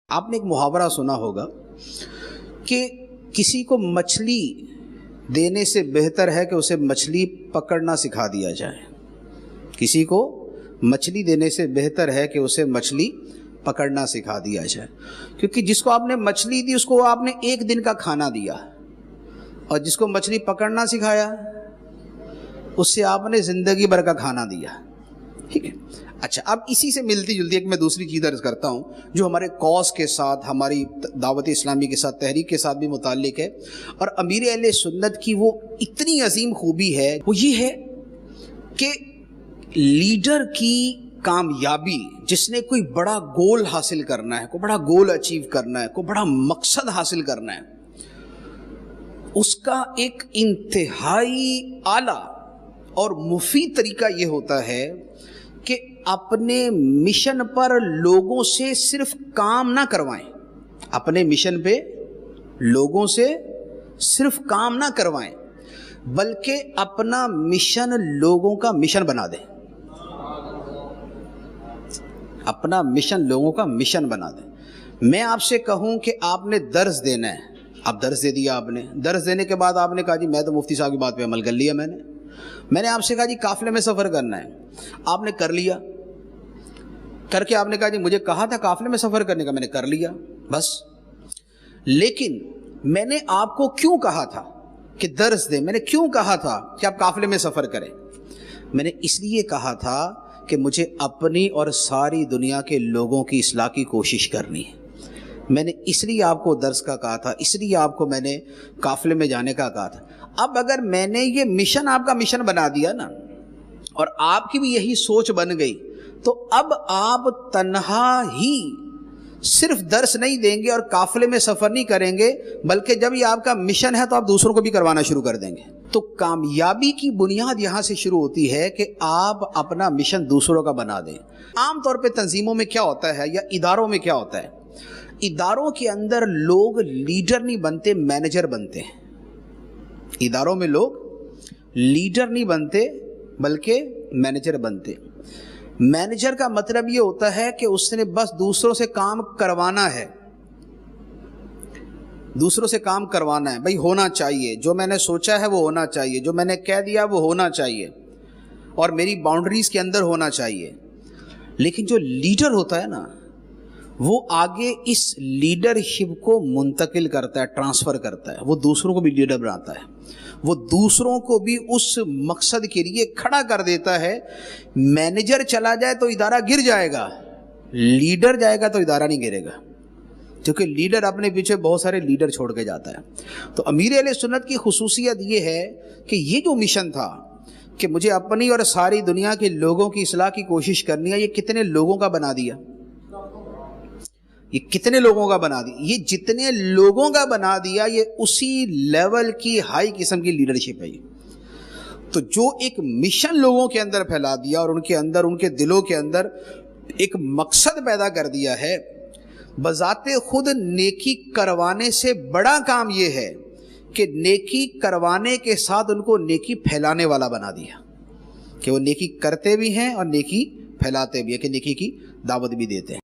آپ نے ایک محاورہ سنا ہوگا کہ کسی کو مچھلی دینے سے بہتر ہے کہ اسے مچھلی پکڑنا سکھا دیا جائے. کسی کو مچھلی دینے سے بہتر ہے کہ اسے مچھلی پکڑنا سکھا دیا جائے، کیونکہ جس کو آپ نے مچھلی دی اس کو آپ نے ایک دن کا کھانا دیا، اور جس کو مچھلی پکڑنا سکھایا اس سے آپ نے زندگی بھر کا کھانا دیا. ٹھیک ہے. اچھا، اب اسی سے ملتی جلتی ایک میں دوسری چیز عرض کرتا ہوں جو ہمارے کاز کے ساتھ، ہماری دعوت اسلامی کے ساتھ، تحریک کے ساتھ بھی متعلق ہے، اور امیر اہل سنت کی وہ اتنی عظیم خوبی ہے، وہ یہ ہے کہ لیڈر کی کامیابی، جس نے کوئی بڑا گول حاصل کرنا ہے، کوئی بڑا گول اچیو کرنا ہے، کوئی بڑا مقصد حاصل کرنا ہے، اس کا ایک انتہائی اعلیٰ اور مفید طریقہ یہ ہوتا ہے کہ اپنے مشن پر لوگوں سے صرف کام نہ کروائیں، اپنے مشن پہ لوگوں سے صرف کام نہ کروائیں، بلکہ اپنا مشن لوگوں کا مشن بنا دیں. اپنا مشن لوگوں کا مشن بنا دیں. میں آپ سے کہوں کہ آپ نے درس دینا ہے، آپ درس دے دیا، آپ نے درس دینے کے بعد آپ نے کہا جی میں تو مفتی صاحب کی بات پہ عمل کر لیا، میں نے آپ سے کہا جی قافلے میں سفر کرنا ہے، آپ نے کر لیا، کر کے آپ نے کہا جی مجھے کہا تھا قافلے میں سفر کرنے کا، میں نے کر لیا بس. لیکن میں نے آپ کو کیوں کہا تھا کہ درس دیں، میں نے کیوں کہا تھا کہ آپ قافلے میں سفر کریں؟ میں نے اس لیے کہا تھا کہ مجھے اپنی اور ساری دنیا کے لوگوں کی اصلاح کی کوشش کرنی ہے. میں نے اس لیے آپ کو درس کا کہا تھا، اس لیے آپ کو میں نے قافلے میں جانے کا کہا تھا. اب اگر میں نے یہ مشن آپ کا مشن بنا دیا نا، اور آپ کی بھی یہی سوچ بن گئی، تو اب آپ تنہا ہی صرف درس نہیں دیں گے اور قافلے میں سفر نہیں کریں گے، بلکہ جب یہ آپ کا مشن ہے تو آپ دوسروں کو بھی کروانا شروع کر دیں گے. تو کامیابی کی بنیاد یہاں سے شروع ہوتی ہے کہ آپ اپنا مشن دوسروں کا بنا دیں. عام طور پہ تنظیموں میں کیا ہوتا ہے یا اداروں میں کیا ہوتا ہے، اداروں کے اندر لوگ لیڈر نہیں بنتے، مینیجر بنتے ہیں. اداروں میں لوگ لیڈر نہیں بنتے بلکہ مینیجر بنتے. مینیجر کا مطلب یہ ہوتا ہے کہ اس نے بس دوسروں سے کام کروانا ہے، دوسروں سے کام کروانا ہے. بھائی ہونا چاہیے، جو میں نے سوچا ہے وہ ہونا چاہیے، جو میں نے کہہ دیا وہ ہونا چاہیے، اور میری باؤنڈریز کے اندر ہونا چاہیے. لیکن جو لیڈر ہوتا ہے نا، وہ آگے اس لیڈرشپ کو منتقل کرتا ہے، ٹرانسفر کرتا ہے، وہ دوسروں کو بھی لیڈر بناتا ہے، وہ دوسروں کو بھی اس مقصد کے لیے کھڑا کر دیتا ہے. مینیجر چلا جائے تو ادارہ گر جائے گا، لیڈر جائے گا تو ادارہ نہیں گرے گا، کیونکہ لیڈر اپنے پیچھے بہت سارے لیڈر چھوڑ کے جاتا ہے. تو امیر اہل سنت کی خصوصیت یہ ہے کہ یہ جو مشن تھا کہ مجھے اپنی اور ساری دنیا کے لوگوں کی اصلاح کی کوشش کرنی ہے، یہ کتنے لوگوں کا بنا دیا، یہ کتنے لوگوں کا بنا دیا، یہ جتنے لوگوں کا بنا دیا، یہ اسی لیول کی ہائی قسم کی لیڈرشپ ہے. تو جو ایک مشن لوگوں کے اندر پھیلا دیا اور ان کے اندر، ان کے دلوں کے اندر ایک مقصد پیدا کر دیا ہے، بذات خود نیکی کروانے سے بڑا کام یہ ہے کہ نیکی کروانے کے ساتھ ان کو نیکی پھیلانے والا بنا دیا، کہ وہ نیکی کرتے بھی ہیں اور نیکی پھیلاتے بھی ہیں، کہ نیکی کی دعوت بھی دیتے ہیں.